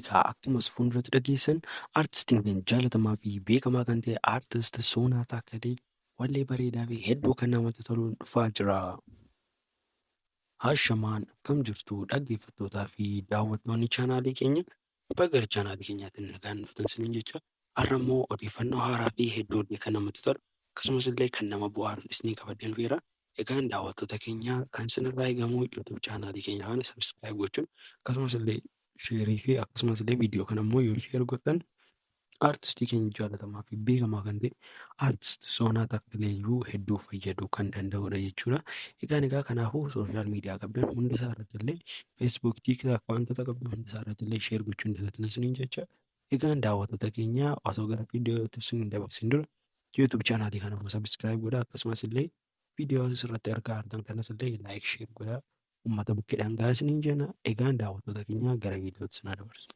Egaa akkuma as fuulduratti dhageessan artistiin keenya jaalatamaa fi beekamaa kan ta'e Aartist Soonaa Taakkalee wallee bareedaa fi hedduu kan namatti toluun dhufaa jira. Hashamaan akkam jirtu dhaggeeffattootaa fi daawwattoonni chaanaalii keenya baga gara chaanaalii keenyaatti nagaan dhuftan isiniin jecha har'a immoo odeeffannoo haaraa fi hedduu kan namatti tolu akkasumas illee kan nama bohaaru isinii qabadhee dhufeera. Egaan daawwattoota keenya kan isinirraa eegamu YouTube chaanaalii keenya kana subscribe gochuun akkasumas illee sheerii fi akkasumas illee viidiyoo kana immoo yoo sheer godhan artistii keenya jaalatamaa fi beekamaa kan ta'e Aartist Soonaa Takkaleeyyuu hedduu fayyaduu kan danda'udha jechuudha. Egaa kanaafuu sooshaal miidiyaa qabdan hunda isaa irratti illee feesbuuk, tiiktaak wantoota qabdan hunda isaa irratti illee sheer gochuun dagatan isiniin jecha. Egaan daawwattoota keenya osoo gara viidiyootti isin dabarsin dura YouTube chaanaalii kana immoo subscribe godhaa akkasumas illee viidiyoo asirratti argaa jirtan kanas illee laayik sheer godhaa uummata bukkeedhaan gahaa isiniin jenna. Egaan daawwattoota keenya gara viidiyootti isin dabarsu.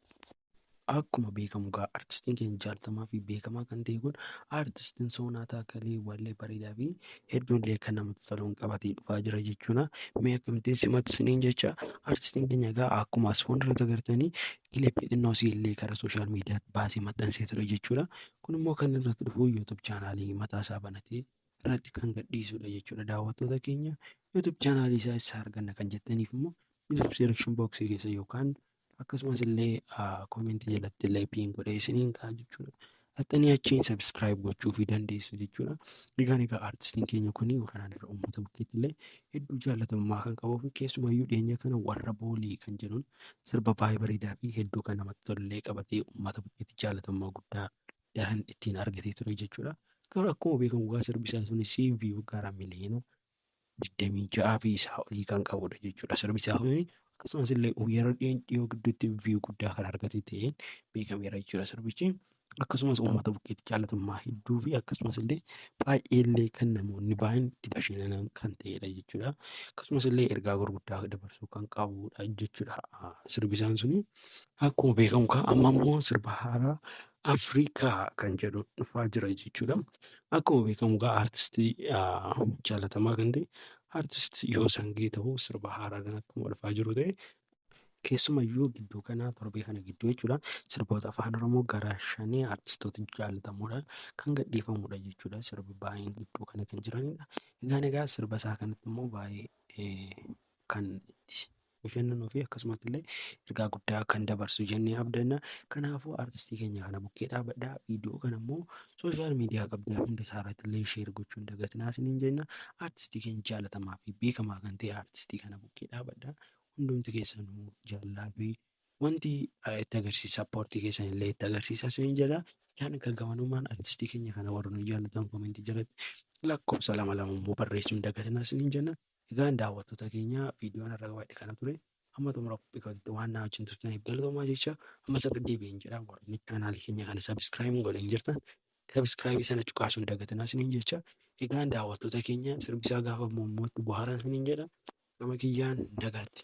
Akkuma beekamu egaa artistiin keenya jaalatamaa fi beekamaa kan ta'e kun Aartistiin Soonaa Taakkalee wallee bareedaa fi hedduullee kan namatti toluun qabatee dhufaa jira jechuudha. Mee akkamittiin simatu isiniin jecha artistiin keenya egaa akkuma as fuulduratti agartanii kilippii xinnoo illee karaa sooshaal miidiyaatti baasee maxxansee ture jechuudha. Kun immoo kan irratti dhufu YouTube chaanaalii mataa isaa banatee irratti kan gadhiisudha jechuudha. Daawwattoota keenya YouTube chaanaalii isaa arganna kan jettaniif immoo description box keessa yookaan akkasumas illee koomentii jalatti illee piin godhee isiniin ka'a jechuudha. Haxanii achiin subscribe gochuu fi dandeessu jechuudha. Egaa artistiin keenya kun kanaan dura uummata bukkeetti illee hedduu jaalatamummaa kan qabuu fi keessumayyuu dhiyeenya kana warra boolii kan jedhuun sirba baay'ee bareedaa fi hedduu kan namatti tolullee qabatee uummata bukkeetti jaalatamummaa guddaa daran ittiin argatee ture jechuudha. Garuu akkuma beekamu egaa sirbi isaa sunis viiyuu gara miliyoona 26 fi isaa olii kan qabudha jechuudha. Sirbi isaa kun akkasumas illee yeroo dhiyoo gidduutti viiyuu guddaa kan argate ta'een beekameera jechuudha sirbichi. Akkasumas uummata bukkeetti jaalatamummaa hedduu fi akkasumas illee baay'ee illee kan namoonni baay'een itti bashannanan kan ta'edha jechuudha. Akkasumas illee ergaa gurguddaa dabarsuu kan qabudha jechuudha sirbi isaan suni. Akkuma beekamu amma immoo sirba haaraa Afrikaa kan jedhu dhufaa jira jechuudha. Akkuma beekamu artistii jaalatamaa kan ta'e Aartist Yoosangee ta'uu sirba haaraadhaan akkuma dhufaa jiru ta'e keessumayyuu gidduu kana torbee kana gidduu jechuudha sirboota afaan Oromoo gara 5 artistoota jaalatamoodhaan kan gadhiifamudha jechuudha. Sirbi baay'een gidduu kana kan jiranidha. Egaa sirba isaa kanatti immoo baay'ee kan itti bashannanuu fi akkasumas illee ergaa guddaa kan dabarsu jennee abdanna. Kanaafuu artistii keenya kana bukkee dhaabadhaa viidiyoo kana immoo sooshaal miidiyaa qabdan hunda isaa irratti illee sheer gochuun dagatinaa isiniin jenna. Artistii keenya jaalatamaa fi beekamaa kan ta'e artistii kana bukkee dhaabadhaa. Hundumti keessanuu jaalala fi wanti itti agarsiisa sappoortii keessan illee itti agarsiisa isiniin jedha. Yaan akka gamanummaan artistii keenya kana warra nu jaallatan koomentii jalatti lakkoofsa 2 immoo barreessuun dagatinaa isiniin jenna. Egaan daawwattoota keenya viidiyoon irra gabaadhe kana ture. Amma xumura qophii waan na wajjin turtaniif galatoomaa jecha amma sirrii deebi'een jedha. Warreen chaanaalii keenya kana subscribe godhan jirtan subscribe sana cuqaasuun dagatinaa isiniin jecha. Egaan daawwattoota keenya sirbi isaa gaafa moommootti bohaaraa isiniin jedha. Gama kiyyaan nagaatti.